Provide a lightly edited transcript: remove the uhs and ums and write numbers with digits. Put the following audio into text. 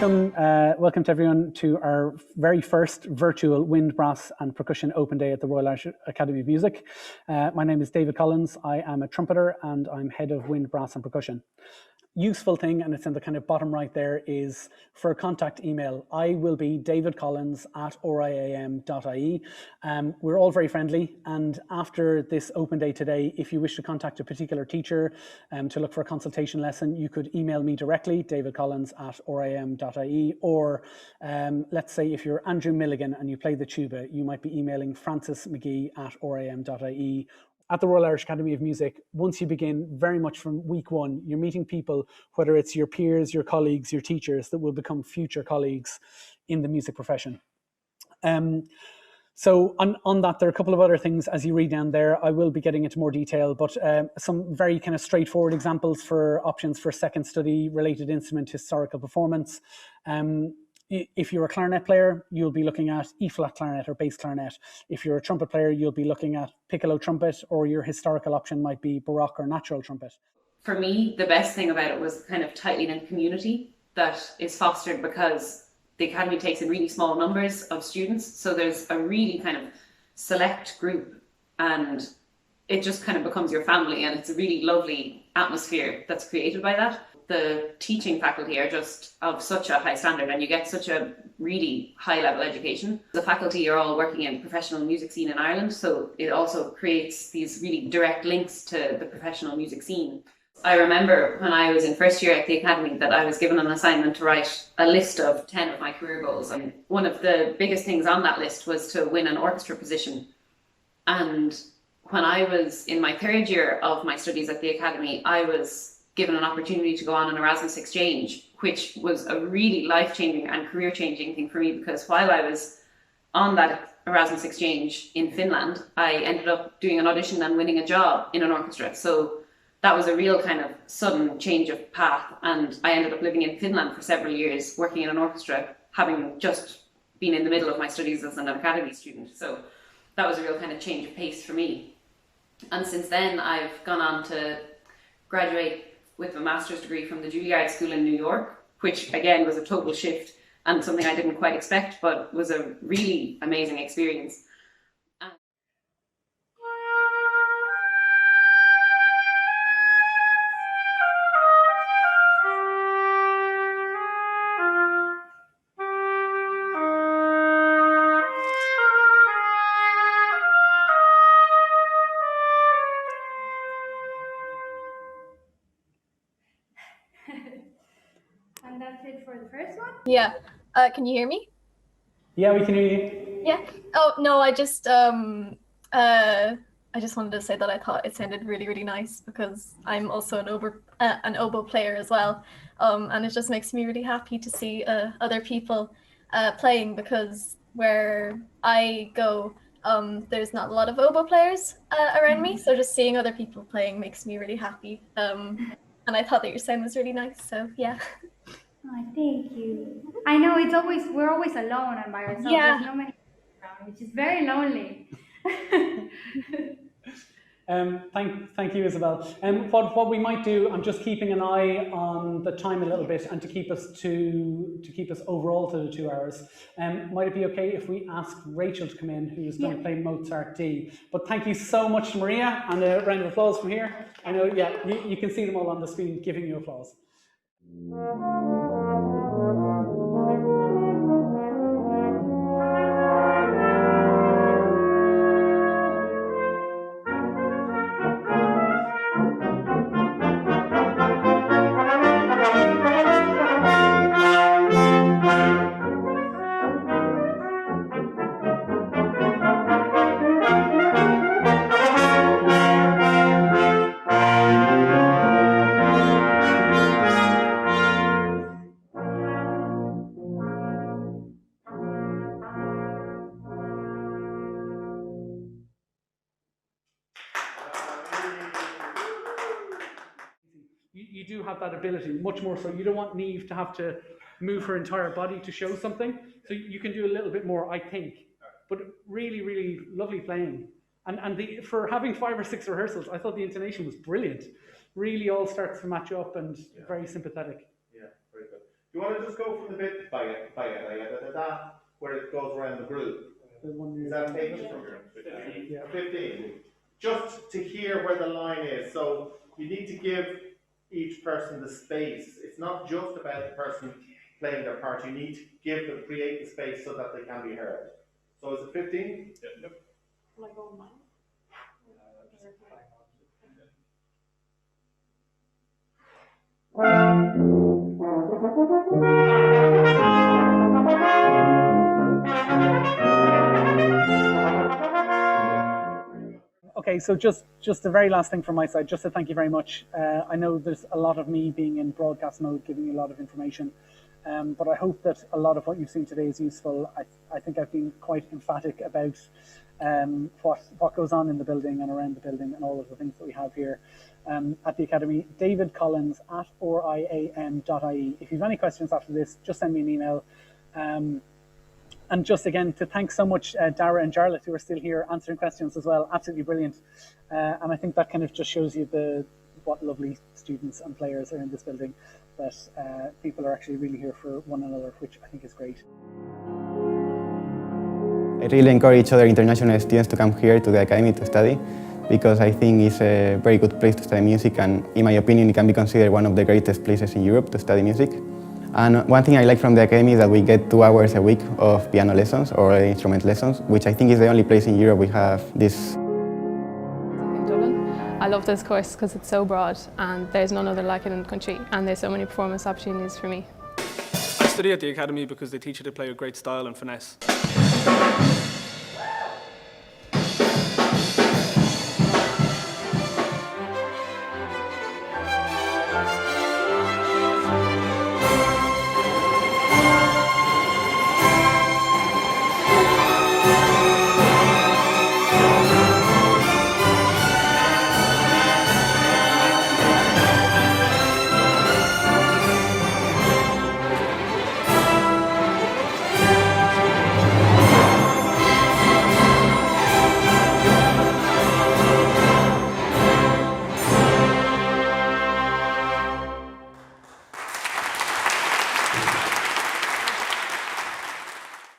welcome to everyone to our very first virtual wind, brass and percussion open day at the Royal Irish Academy of Music. My name is David Collins. I am a trumpeter and I'm head of wind, brass and percussion. Useful thing, and it's in the kind of bottom right there, is for a contact email. I will be davidcollins@riam.ie. We're all very friendly, and after this open day today, if you wish to contact a particular teacher to look for a consultation lesson, you could email me directly, davidcollins@riam.ie, or let's say if you're Andrew Milligan and you play the tuba, you might be emailing francismcgee@riam.ie. At the Royal Irish Academy of Music, once you begin, very much from week one, you're meeting people, whether it's your peers, your colleagues, your teachers, that will become future colleagues in the music profession. So on that, there are a couple of other things as you read down there. I will be getting into more detail, but some very kind of straightforward examples for options for second study, related instrument, historical performance. If you're a clarinet player, you'll be looking at E-flat clarinet or bass clarinet. If you're a trumpet player, you'll be looking at piccolo trumpet, or your historical option might be baroque or natural trumpet. For me, the best thing about it was kind of tightly knit community that is fostered because the Academy takes in really small numbers of students. So there's a really kind of select group and it just kind of becomes your family, and it's a really lovely atmosphere that's created by that. The teaching faculty are just of such a high standard and you get such a really high level education. The faculty are all working in the professional music scene in Ireland, so it also creates these really direct links to the professional music scene. I remember when I was in first year at the Academy that I was given an assignment to write a list of 10 of my career goals, and one of the biggest things on that list was to win an orchestra position. And when I was in my third year of my studies at the Academy, I was given an opportunity to go on an Erasmus exchange, which was a really life-changing and career-changing thing for me, because while I was on that Erasmus exchange in Finland, I ended up doing an audition and winning a job in an orchestra. So that was a real kind of sudden change of path, and I ended up living in Finland for several years, working in an orchestra, having just been in the middle of my studies as an academy student. So that was a real kind of change of pace for me. And since then, I've gone on to graduate with a master's degree from the Juilliard School in New York, which again was a total shift and something I didn't quite expect, but was a really amazing experience. And that's it for the first one? Yeah. Can you hear me? Yeah, we can hear you. Yeah. Oh, no, I just wanted to say that I thought it sounded really, really nice, because I'm also an oboe player as well. And it just makes me really happy to see other people playing, because where I go, there's not a lot of oboe players around me. So just seeing other people playing makes me really happy. And I thought that your sound was really nice. So yeah. Oh, thank you. I know we're always alone and by ourselves. Yeah. There's no many around, which is very lonely. Thank you, Isabel. What we might do, I'm just keeping an eye on the time a little bit, and to keep us overall to the 2 hours. Might it be okay if we ask Rachel to come in, who is going to play Mozart D? But thank you so much, Maria, and a round of applause from here. I know, yeah, you can see them all on the screen giving you applause. You do have that ability, much more so. You don't want Niamh to have to move her entire body to show something, so you can do a little bit more, I think. But really, really lovely playing. And for having 5 or 6 rehearsals, I thought the intonation was brilliant. Really all starts to match up and very sympathetic. Yeah, very good. you want to just go from the bit by where it goes around the groove? Is that page? Yeah. 15. Just to hear where the line is. So you need to give each person the space. It's not just about the person playing their part. You need to create the space so that they can be heard. So is it 15? Yep. Like on mine? Okay, so just the very last thing from my side, just to thank you very much. I know there's a lot of me being in broadcast mode, giving you a lot of information, but I hope that a lot of what you've seen today is useful. I think I've been quite emphatic about what goes on in the building and around the building and all of the things that we have here at the Academy. David Collins at riam.ie. If you have any questions after this, just send me an email. And just again, to thank so much Dara and Jarlath, who are still here answering questions as well. Absolutely brilliant. And I think that kind of just shows you what lovely students and players are in this building, that people are actually really here for one another, which I think is great. I really encourage other international students to come here to the Academy to study, because I think it's a very good place to study music, and in my opinion it can be considered one of the greatest places in Europe to study music. And one thing I like from the Academy is that we get 2 hours a week of piano lessons or instrument lessons, which I think is the only place in Europe we have this. In Dublin. I love this course because it's so broad and there's none other like it in the country, and there's so many performance opportunities for me. I study at the Academy because they teach you to play with great style and finesse.